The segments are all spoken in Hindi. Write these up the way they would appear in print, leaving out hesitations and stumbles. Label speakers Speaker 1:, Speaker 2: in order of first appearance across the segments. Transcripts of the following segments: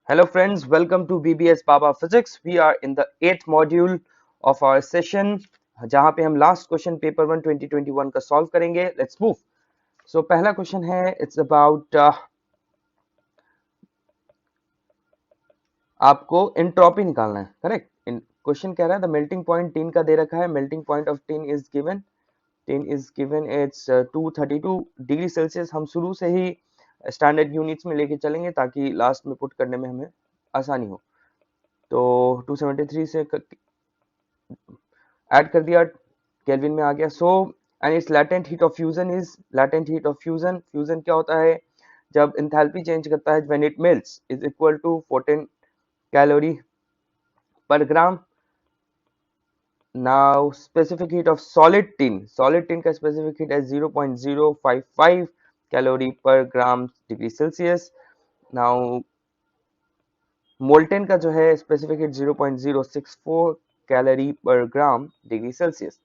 Speaker 1: Hello friends, welcome to BBS Baba Physics. We are in the 8th module of our session जहां पे हम लास्ट क्वेश्चन पेपर 1 2021 का सॉल्व करेंगे. Let's move. सो पहला क्वेश्चन है, इट्स अबाउट आपको एंट्रोपी निकालना है. करेक्ट. क्वेश्चन कह रहा है द मेल्टिंग पॉइंट टिन का दे रखा है. Melting point of tin is given it's 232 degree Celsius. हम शुरू से ही स्टैंडर्ड यूनिट्स में लेके चलेंगे ताकि लास्ट में पुट करने में हमें आसानी हो. तो 273 से ऐड कर दिया, केल्विन में आ गया. So and it's latent heat of fusion is latent heat of fusion. Fusion क्या होता है? जब एंथैल्पी चेंज करता है, when it melts, is equal to 14 calorie per gram. Now specific heat of solid tin का स्पेसिफिक हीट है 0.055 calorie per gram degree Celsius. Now molten का जो है specific heat 0.064 calorie per gram degree Celsius.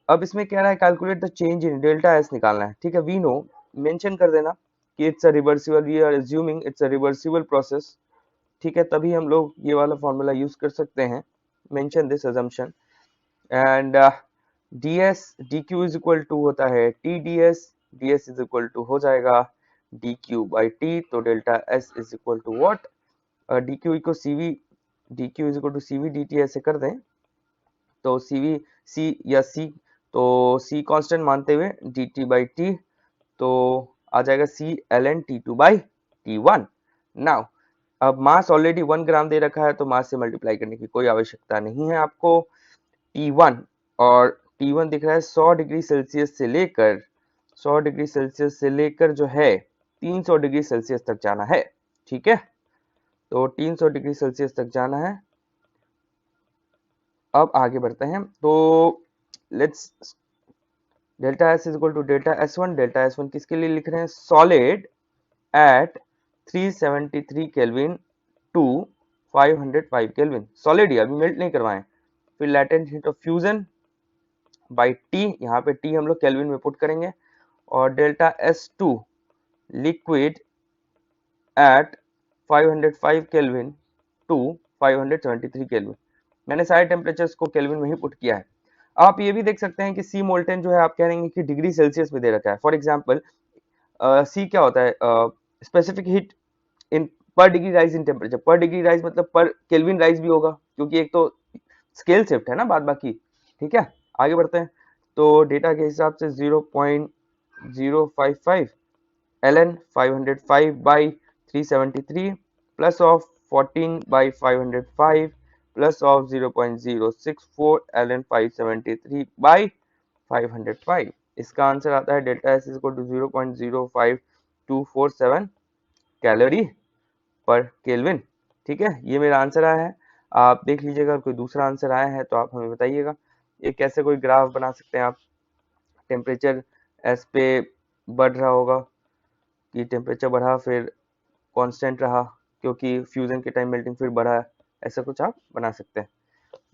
Speaker 1: अब इसमें कह रहा है calculate the change in delta S निकालना है. ठीक है, वी नो, मेंशन कर देना कि it's a reversible, we are assuming it's a reversible process. ठीक है, तभी हम लोग ये वाला फॉर्मूला यूज कर सकते हैं. Mention this assumption. And D S D Q is equal to होता है T D S. D S is equal to हो जाएगा डी क्यू बाई टी. तो delta S is equal to what? D Q equal CV, D Q is equal to CV D T ऐसे कर दें तो सीवी सी या सी, तो सी कांस्टेंट मानते हुए डी टी बाई टी, तो आ जाएगा C L N T two by T one. Now अब मास ऑलरेडी 1 ग्राम दे रखा है तो मास से मल्टीप्लाई करने की कोई आवश्यकता नहीं है आपको. टी वन, और टी वन दिख रहा है 100 डिग्री सेल्सियस से लेकर 100 डिग्री सेल्सियस से लेकर जो है 300 डिग्री सेल्सियस तक जाना है. ठीक है, तो 300 डिग्री सेल्सियस तक जाना है. अब आगे बढ़ते हैं. तो let's delta S is equal to delta S one. Delta S one किसके लिए लिख रहे हैं? Solid at 373 kelvin to 505 kelvin. Solid ही, अभी मेल्ट नहीं करवाएं. फिर latent heat of fusion by T, यहाँ पे टी हम लोग केल्विन में पुट करेंगे. और delta S to liquid at 505 kelvin to 573 kelvin. मैंने सारे टेम्परेचर्स को केल्विन में ही पुट किया है. आप ये भी देख सकते हैं कि सी मोल्टेन जो है आप कह रहे हैं कि डिग्री सेल्सियस में दे रखा है. फॉर एग्जांपल सी क्या होता है? स्पेसिफिक हीट इन पर डिग्री राइज इन टेम्परेचर. पर डिग्री राइज मतलब पर केल्विन राइज भी होगा, क्योंकि एक तो स्केल शिफ्ट है ना बाद बाकी. ठीक है, आगे बढ़ते हैं. तो डेटा के हिसाब से 0.055 ln 505 by 373 plus of 14 by 505 plus of 0.064 ln 573 by 505. इसका आंसर आता है delta S is equal to 0.05247 calorie पर केल्विन. ठीक है, ये मेरा आंसर आया है. आप देख लीजिएगा, कोई दूसरा आंसर आया है तो आप हमें बताइएगा. ये कैसे कोई ग्राफ बना सकते हैं आप? टेम्परेचर एस पे बढ़ रहा होगा कि टेम्परेचर बढ़ा फिर कांस्टेंट रहा क्योंकि फ्यूजन के टाइम मेल्टिंग फिर बढ़ा, ऐसा कुछ आप बना सकते हैं.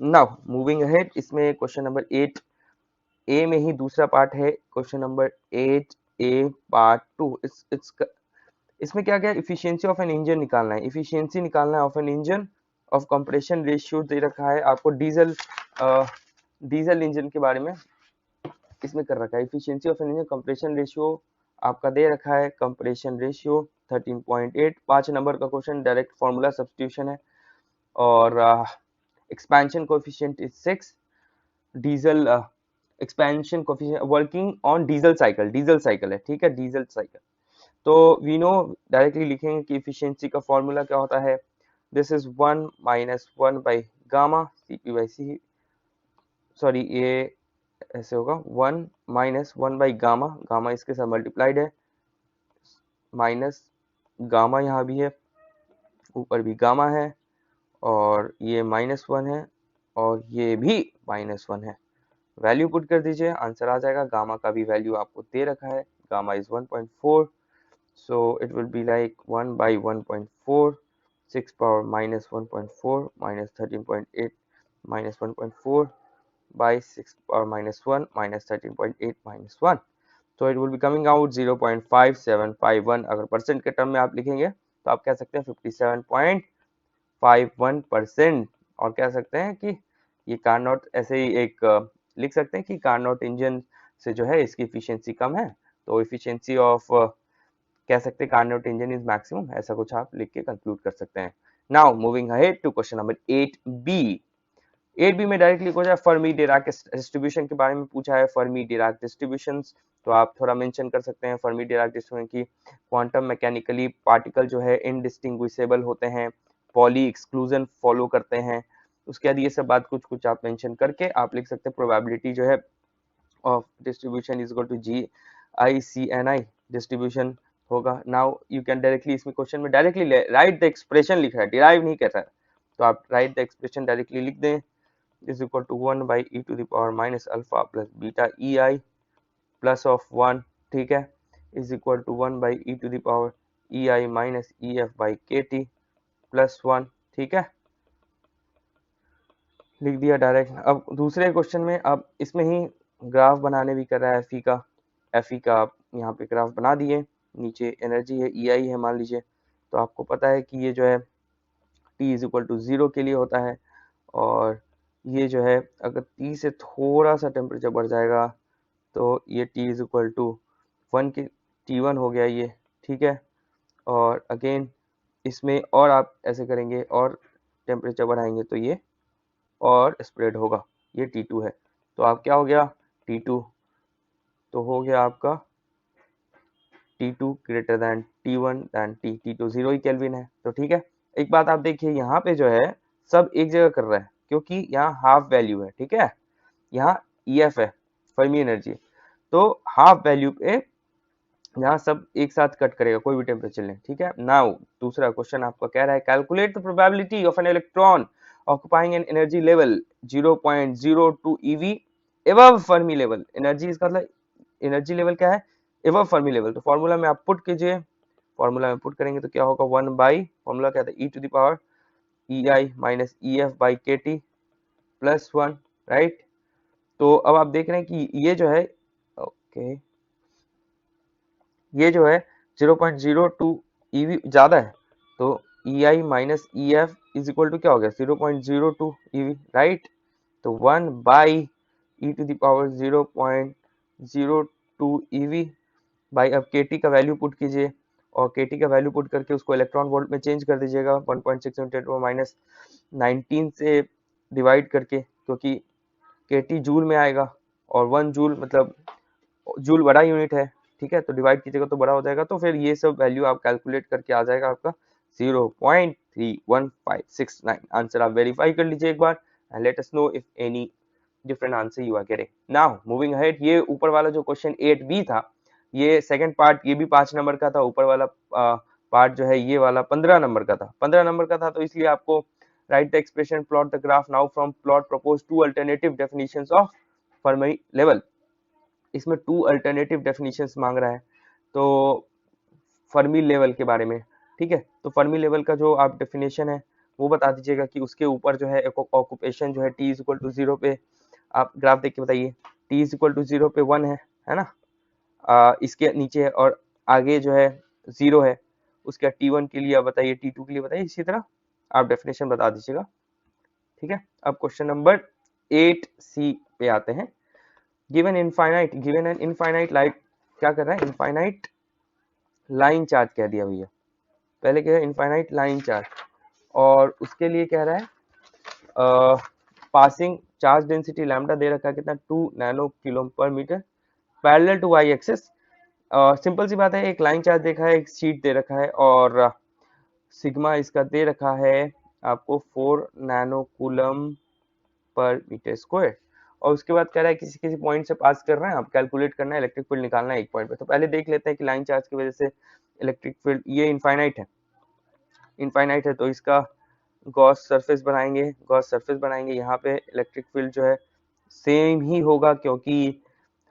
Speaker 1: नाउ मूविंग अहेड, इसमें क्वेश्चन नंबर 8 ए में ही दूसरा पार्ट है. क्वेश्चन नंबर 8 ए पार्ट 2. इसमें क्या क्या इफिशियंसी ऑफ एन इंजन निकालना है. इफिशियंसी निकालना है of an engine of compression ratio दे रखा है आपको. डीजल इंजन के बारे में इसमें कर रखा है. Efficiency of an engine compression ratio आपका दे रखा है. Compression ratio 13.8. 5 नंबर का क्वेश्चन, डायरेक्ट फॉर्मूला सब्स्टिट्यूशन है. और expansion coefficient is 6. Diesel expansion coefficient working on diesel cycle है. ठीक है, डीजल साइकिल. तो वी नो, डायरेक्टली लिखेंगे कि इफिशियंसी का फॉर्मूला क्या होता है. This is 1 minus 1 by gamma CP by C. Sorry, ये ऐसे होगा 1 माइनस 1 बाई गामा. गामा इसके साथ मल्टीप्लाइड है, माइनस गामा यहाँ भी है, ऊपर भी गामा है, और ये -1 है, और ये भी -1 है. वैल्यू पुट कर दीजिए, आंसर आ जाएगा. गामा का भी वैल्यू आपको दे रखा है. Gamma is 1.4. so it will be like 1 by 1.4, 6 power minus 1.4 minus 13.8 minus 1.4 by 6 power minus 1 minus 13.8 minus 1. so it will be coming out 0.5751. अगर परसेंट के टर्म में आप लिखेंगे तो आप कह सकते हैं 57.51%। और कह सकते हैं कि ये कार्नोट ऐसे ही एक लिख सकते हैं कि कार्नोट इंजन से जो है इसकी एफिशिएंसी कम है, तो एफिशिएंसी ऑफ कह सकते हैं कार्नोट इंजन इज मैक्सिमम, ऐसा कुछ आप लिख के कंक्लूड कर सकते हैं। Now moving ahead to question number 8B। 8B में डायरेक्टली हो जाए फर्मी डिराक डिस्ट्रीब्यूशन के बारे में पूछा है, फर्मी डिराक डिस्ट्रीब्यूशंस। तो आप थोड़ा मेंशन कर सकते हैं फर्मी डिराक डिस्ट्रीब्यूशन की क्वांटम मैकेनिकली पार्टिकल जो है इनडिस्टिंग्विशेबल होते हैं, पॉली एक्सक्लूजन फॉलो करते हैं। उसके बाद ये सब बात कुछ कुछ आप मेंशन करके आप लिख सकते हैं प्रोबेबिलिटी जो है of distribution is equal to GICNI distribution होगा। नाउ यू कैन डायरेक्टली इसमें क्वेश्चन में डायरेक्टली राइट द एक्सप्रेशन लिखा है, डिराइव नहीं कहता है, तो आप राइट द एक्सप्रेशन डायरेक्टली लिख दें is equal to 1 by e to the power minus alpha plus beta ei plus of 1, ठीक है, is equal to 1 by e to the power ei minus ef by kt plus 1, ठीक है, लिख दिया डायरेक्ट। अब दूसरे क्वेश्चन में अब इसमें ही ग्राफ बनाने भी कर रहा है एफई का आप यहाँ पे ग्राफ बना दिए, नीचे एनर्जी है ei है मान लीजिए, तो आपको पता है कि ये जो है t इज इक्वल टू 0 के लिए होता है, और ये जो है अगर T से थोड़ा सा टेम्परेचर बढ़ जाएगा तो ये T इज इक्वल टू 1 के T1 हो गया ये, ठीक है। और अगेन इसमें और आप ऐसे करेंगे और टेम्परेचर बढ़ाएंगे तो ये और स्प्रेड होगा, ये T2 है, तो आप क्या हो गया T2, तो हो गया आपका T2 greater than T1 than T2 0 ही केल्विन है, तो ठीक है। एक बात आप देखिए यहाँ पे जो है सब एक जगह कर रहा है क्योंकि यहाँ हाफ वैल्यू है, ठीक है, यहाँ EF है फर्मी एनर्जी, तो हाफ वैल्यू पे यहाँ सब एक साथ कट करेगा कोई भी टेम्परेचर लें, ठीक है। नाउ दूसरा क्वेश्चन आपका कह रहा है calculate the probability of an electron occupying an energy level 0.02 eV above Fermi level. Energy इसका मतलब एनर्जी लेवल क्या है, एबव फर्मी लेवल, तो फॉर्मूला में आप पुट कीजिए, फॉर्मूला में पुट करेंगे तो क्या होगा 1 बाई फॉर्मूला क्या था e to the power ei minus EF by KT plus 1, right. तो अब आप देख रहे हैं कि ये जो है ओके ये जो है 0.02 eV ज्यादा है, तो ei minus EF is equal to क्या हो गया 0.02 eV, राइट। तो 1 by e to the power 0.02 eV by, अब KT का वैल्यू पुट कीजिए और KT का वैल्यू पुट करके उसको इलेक्ट्रॉन वोल्ट में चेंज कर दीजिएगा 1.6 माइनस 19 से डिवाइड करके, क्योंकि KT जूल में आएगा और 1 जूल मतलब जूल बड़ा यूनिट है, ठीक है, तो डिवाइड कीजिएगा तो बड़ा हो जाएगा, तो फिर ये सब वैल्यू आप कैलकुलेट करके आ जाएगा आपका 0.31569। आंसर आप वेरीफाई कर लीजिए एक बार and let us know if any different answer you are getting. Now moving ahead, ये ऊपर वाला जो क्वेश्चन 8B था, ये सेकंड पार्ट, ये भी 5 नंबर का था, ऊपर वाला पार्ट जो है ये वाला 15 नंबर का था, 15 नंबर का था, तो इसलिए आपको write the expression plot the graph now from plot propose two alternative definitions of Fermi level. इसमें 2 अल्टरनेटिव डेफिनेशंस मांग रहा है, तो फर्मी लेवल के बारे में, ठीक है। तो फर्मी लेवल का जो आप डेफिनेशन है वो बता दीजिएगा कि उसके ऊपर जो है ऑक्यूपेशन जो है T इज इक्वल टू 0 पे, आप ग्राफ देख के बताइए, T इज इक्वल टू 0 पे 1 है ना, इसके नीचे है और आगे जो है 0 है, उसके T1 के लिए आप बताइए, T2 के लिए बताइए, इसी तरह आप डेफिनेशन बता दीजिएगा, ठीक है। अब क्वेश्चन नंबर 8C पे आते हैं। गिवन एन इनफाइनाइट लाइट, क्या कर रहा है, इनफाइनाइट लाइन चार्ज कह दिया भैया, पहले क्या है इनफाइनाइट लाइन चार्ज, और उसके लिए कह रहा है पासिंग चार्ज डेंसिटी लैम्डा दे रखा है कितना 2 नैनो किलो पर metre parallel to Y axis. Simple सी बात है, एक लाइन चार्ज देखा है, एक शीट दे रखा है और सिग्मा इसका दे रखा है आपको 4 नैनो कूलम पर मीटर स्क्वायर, और उसके बाद कह रहा है किसी किसी पॉइंट से पास कर रहे हैं, आप कैलकुलेट करना है इलेक्ट्रिक फील्ड निकालना है एक पॉइंट पे। तो पहले देख लेते हैं कि लाइन चार्ज की वजह से इलेक्ट्रिक फील्ड, ये इनफाइनाइट है तो इसका गॉस सरफेस बनाएंगे, यहाँ पे इलेक्ट्रिक फील्ड जो है सेम ही होगा, क्योंकि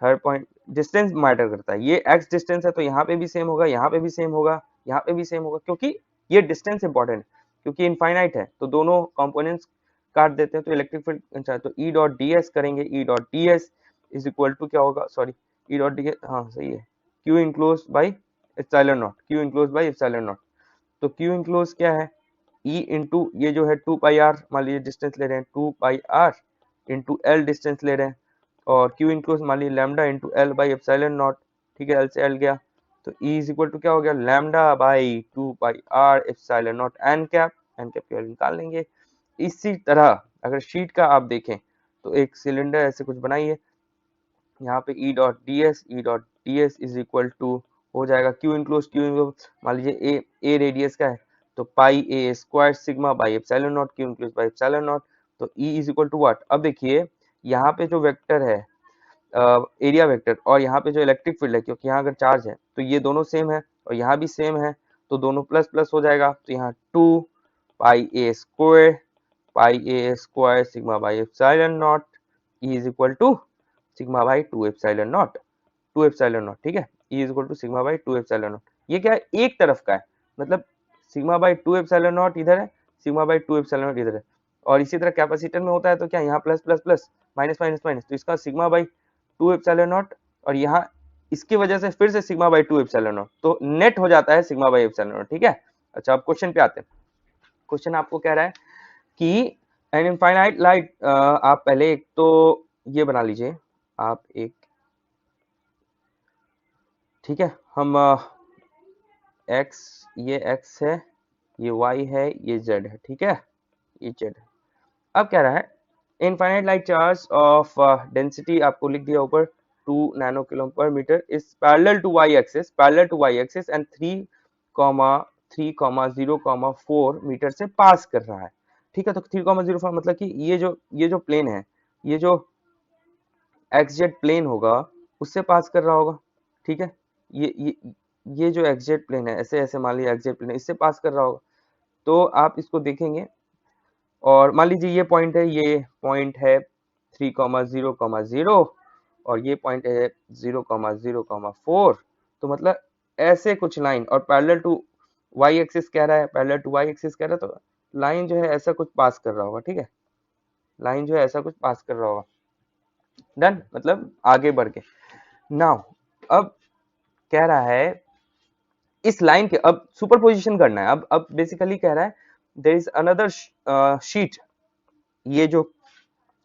Speaker 1: हर पॉइंट डिस्टेंस मैटर करता है, ये x डिस्टेंस है तो यहाँ पे भी सेम होगा, यहाँ पे भी सेम होगा, यहाँ पे भी सेम होगा, क्योंकि ये डिस्टेंस इंपॉर्टेंट है, क्योंकि इनफाइनाइट है तो दोनों कंपोनेंट्स काट देते हैं, तो इलेक्ट्रिक फील्ड तो ई डॉट डी एस करेंगे, E dot D S is equal to क्या होगा, sorry E dot D S, हाँ सही है, Q enclose by epsilon naught, तो क्यू इनक्लोज क्या है, ई इंटू ये जो है 2 पाई आर, मान लीजिए डिस्टेंस ले रहे हैं 2 pi R into L distance ले रहे हैं, और क्यू इनक्लोज मान लीजिए lambda into L by epsilon naught, ठीक है, एल से एल गया, तो ई इज इक्वल टू क्या हो गया, lambda by 2 pi R epsilon naught N cap की वैल्यू निकाल लेंगे। इसी तरह अगर शीट का आप देखें तो एक सिलेंडर ऐसे कुछ बनाइए, यहाँ पे E dot D S is equal to हो जाएगा क्यू इनक्लोज मान लीजिए ए रेडियस का है, तो pi a square sigma by epsilon naught, q enclose by epsilon naught, तो E is equal to what. अब देखिए यहाँ पे जो वेक्टर है एरिया वेक्टर, और यहाँ पे जो इलेक्ट्रिक फील्ड है, क्योंकि यहाँ अगर चार्ज है तो ये दोनों सेम है और यहाँ भी सेम है, तो दोनों प्लस प्लस हो जाएगा, तो यहाँ 2 pi a square sigma by epsilon naught E is equal to sigma by 2 epsilon naught, ठीक है, E is equal to sigma by 2 epsilon naught. ये क्या है, एक तरफ का है, मतलब सिग्मा बाई 2 एप्सिलॉन नॉट इधर है, सिग्मा बाई 2 एप्सिलॉन नॉट इधर है, और इसी तरह कैपेसिटर में होता है तो क्या यहाँ plus plus plus minus minus minus, तो इसका सिग्मा बाई 2 एप्सिलॉन नॉट, और यहाँ इसकी वजह से फिर से सिग्मा बाई 2 एप्सिलॉन नॉट, तो नेट हो जाता है सिग्मा बाई एप्सिलॉन नॉट, ठीक है। अच्छा, अब क्वेश्चन पे आते हैं। क्वेश्चन आपको कह रहा है कि एन इनफाइनाइट लाइट, आप पहले एक तो ये बना लीजिए, आप एक, ठीक है, हम x, ये x है, ये y है, ये z है, ठीक है, ये z है। अब कह रहा है infinite light charge of density आपको लिख दिया ऊपर 2 नैनो किलो पर metre is parallel to y axis and 3,0,4 metre से पास कर रहा है, ठीक है। तो 3,04 मतलब कि ये जो प्लेन है, ये जो एक्सजेड प्लेन होगा उससे पास कर रहा होगा, ठीक है। ये ये ये जो एक्सजेड प्लेन है, ऐसे ऐसे मान लीजिए एक्सजेड प्लेन है, इससे पास कर रहा होगा, तो आप इसको देखेंगे और मान लीजिए ये पॉइंट है 3,0,0 और ये पॉइंट है 0,0,4, तो मतलब ऐसे कुछ लाइन, और पैरेलल टू वाई एक्सिस कह रहा है, तो लाइन जो है ऐसा कुछ पास कर रहा होगा, ठीक है, लाइन जो है ऐसा कुछ पास कर रहा होगा, डन, मतलब आगे बढ़ के। नाउ अब कह रहा है इस लाइन के अब सुपरपोजिशन करना है, अब बेसिकली कह रहा है देयर इज अनदर शीट, ये जो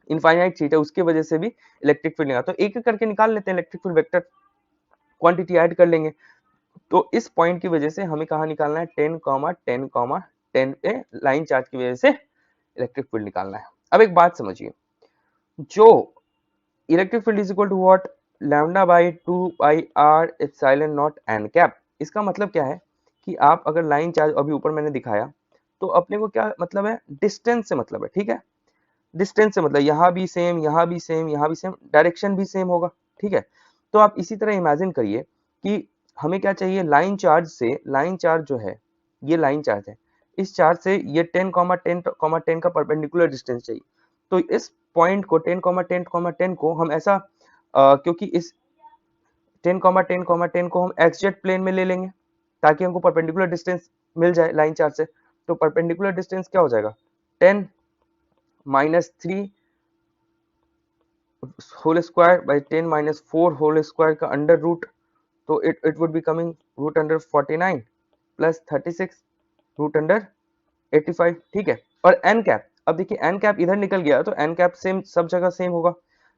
Speaker 1: इनफाइनाइट शीट है उसकी वजह से भी इलेक्ट्रिक फील्ड निकाल, तो एक एक करके निकाल लेते हैं, electric field vector quantity add कर लेंगे। तो इस पॉइंट की वजह से हमें कहाँ निकालना है, 10, 10, 10 पे लाइन चार्ज की वजह से इलेक्ट्रिक फील्ड निकालना है। अब एक बात समझिए, जो electric field is equal to what, lambda by 2 pi R epsilon naught N cap. इसका मतलब क्या है कि आप अगर लाइन चार्ज अभी ऊपर मैंने दिखाया, तो अपने को क्या मतलब है, डिस्टेंस से मतलब है, ठीक है, डिस्टेंस से मतलब यहाँ भी सेम, यहाँ भी सेम, यहाँ भी सेम, डायरेक्शन भी सेम होगा, ठीक है। तो आप इसी तरह इमेजिन करिए कि हमें क्या चाहिए, लाइन चार्ज से, लाइन चार्ज जो है ये लाइन चार्ज है, इस चार्ज से ये 10,10,10 का परपेंडिकुलर डिस्टेंस चाहिए। तो इस पॉइंट को 10,10,10 को हम ऐसा क्योंकि इस 10,10,10 को हम एक्सजेड प्लेन में ले लेंगे ताकि हमको परपेंडिकुलर डिस्टेंस मिल जाए लाइन चार्ज से। तो परपेंडिकुलर डिस्टेंस क्या हो जाएगा, 10 minus 3 whole square by 10 minus 4 whole square का अंडर रूट, तो it would be coming root under 49 plus 36 root under 85, ठीक है। और एन कैप, अब देखिए एन कैप इधर निकल गया तो एन कैप सेम सब जगह सेम होगा,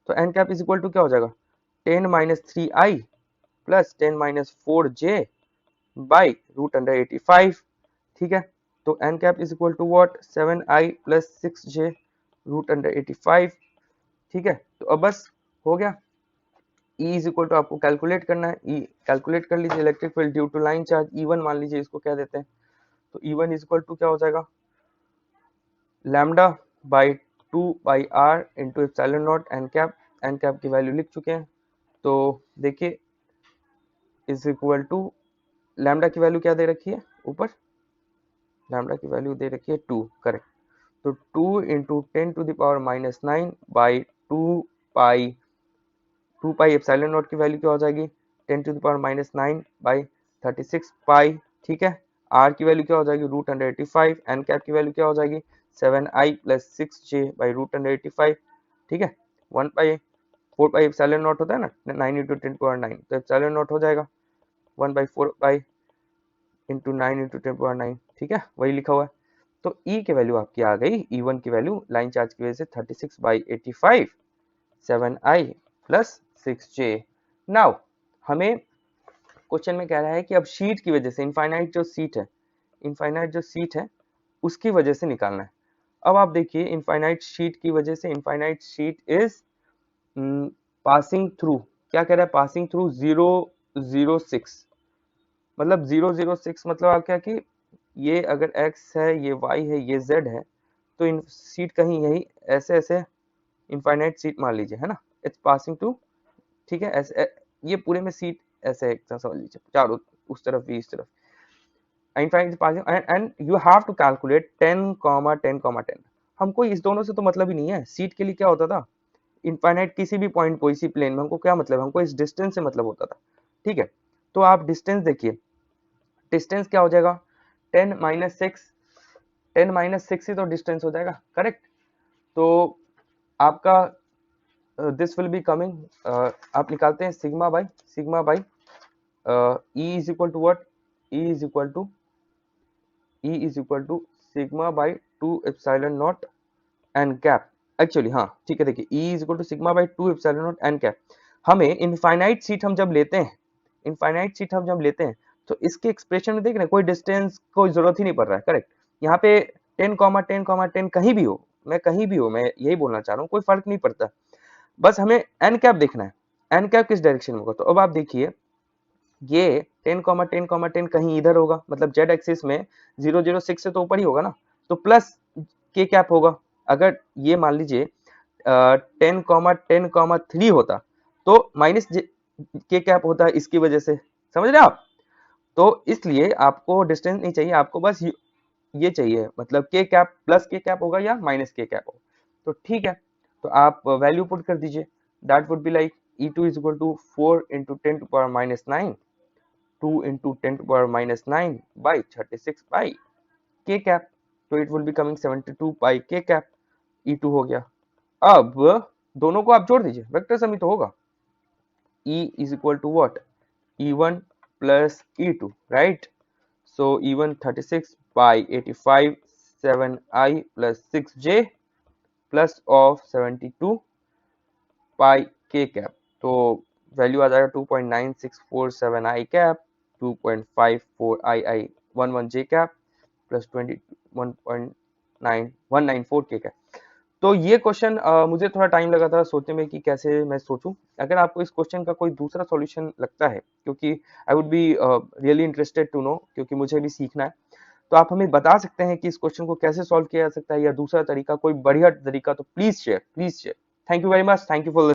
Speaker 1: तो N cap is equal to क्या हो जाएगा, 10 minus 3i plus 10 minus 4j by root under 85, ठीक है। तो N cap is equal to what, 7i plus 6j root under 85, ठीक है। तो अब बस हो गया, E इज इक्वल टू आपको कैलकुलेट करना है, E कैलकुलेट कर लीजिए, electric field due to line charge E1 मान लीजिए, इसको क्या देते हैं, तो E1 इज इक्वल टू क्या हो जाएगा, lambda by 2 pi R into epsilon naught N cap की वैल्यू लिख चुके हैं, तो देखिए इज इक्वल टू लैम्डा की वैल्यू क्या दे रखी है ऊपर, लैम्डा की वैल्यू दे रखी है 2, करेक्ट। तो 2 into 10⁻⁹ by 2 pi epsilon not की वैल्यू क्या हो जाएगी, 10⁻⁹ बाई 36 पाई, ठीक है। आर की वैल्यू क्या हो जाएगी, रूट अंडर 85, एन कैप की वैल्यू क्या हो जाएगी, 7i plus 6j by root under 85, ठीक है। 1 पाई 4 पाई एप्सिलॉन नॉट होता है ना, 9 इंटू 10⁻⁹, तो एप्सिलॉन नॉट हो जाएगा 1 बाई 4 पाई इंटू 9 इंटू 10⁻⁹, ठीक है, वही लिखा हुआ है। तो E की वैल्यू आपकी आ गई, E1 की वैल्यू लाइन चार्ज की वजह से 36/85 7i प्लस 6j। नाउ हमें क्वेश्चन में कह रहा है कि अब शीट की वजह से इनफाइनाइट जो सीट है उसकी वजह से निकालना है। अब आप देखिए इनफाइनाइट शीट की वजह से, infinite sheet is passing through, क्या कह रहा है, पासिंग थ्रू 006, मतलब 006 मतलब आप क्या कि ये अगर x है, ये y है, ये z है, तो इन सीट कहीं यही ऐसे ऐसे इनफाइनाइट सीट मान लीजिए, है ना, इट्स पासिंग टू, ठीक है, ऐसे ये पूरे में सीट ऐसे समझ लीजिए, चारों उस तरफ भी इस तरफ, infinite passing and you have to calculate 10, 10, 10। हमको इस दोनों से तो मतलब ही नहीं है, सीट के लिए क्या होता था, इनफाइनाइट किसी भी पॉइंट को इसी प्लेन में हमको क्या मतलब है, हमको इस डिस्टेंस से मतलब होता था, ठीक है। तो आप डिस्टेंस देखिए, डिस्टेंस क्या हो जाएगा, 10 - 6, 10 - 6 ही तो डिस्टेंस हो जाएगा, करेक्ट। तो आपका दिस विल बी कमिंग, आप निकालते हैं sigma by E is equal to what, E is equal to sigma by 2 epsilon naught N cap. Actually हाँ ठीक है, देखिए E is equal to sigma by 2 epsilon naught N cap. हमें इनफाइनाइट सीट हम जब लेते हैं, तो इसके एक्सप्रेशन में देख रहे हैं कोई डिस्टेंस कोई जरूरत ही नहीं पड़ रहा है, करेक्ट। यहाँ पे 10, 10, 10 कहीं भी हो, मैं यही बोलना चाह रहा हूँ, कोई फर्क नहीं पड़ता, बस हमें एन कैप देखना है, एन कैप किस डायरेक्शन में होगा। तो अब आप देखिए ये 10, 10, 10 कहीं इधर होगा, मतलब जेड एक्सिस में 006 से तो ऊपर ही होगा ना, तो प्लस के कैप होगा। अगर ये मान लीजिए 10, 10, 3 होता तो माइनस के कैप होता है, इसकी वजह से, समझ रहे आप। तो इसलिए आपको डिस्टेंस नहीं चाहिए, आपको बस ये चाहिए, मतलब के कैप प्लस के कैप होगा या माइनस के कैप होगा, तो ठीक है। तो आप वैल्यू पुट कर दीजिए, that would be like E2 is equal to 4 × 10⁻⁹ 2 × 10⁻⁹ by 36 by k cap, तो it will be coming 72 by k cap, E2 हो गया। अब दोनों को आप जोड़ दीजिए, वेक्टर सम ही तो होगा, E is equal to what, E1 plus E2, right? So E1 36 by 85 7i plus 6j plus of 72 by k cap, तो वैल्यू आ जाएगा 2.9647i cap, 2.54i 11j cap plus 21.9194 k cap। तो ये क्वेश्चन मुझे थोड़ा टाइम लगा था सोचने में कि कैसे मैं सोचूं। अगर आपको इस क्वेश्चन का कोई दूसरा सॉल्यूशन लगता है, क्योंकि I would be really interested to know, क्योंकि मुझे भी सीखना है, तो आप हमें बता सकते हैं कि इस क्वेश्चन को कैसे सॉल्व किया जा सकता है, या दूसरा तरीका कोई बढ़िया तरीका, तो please share. Thank you very much, thank you for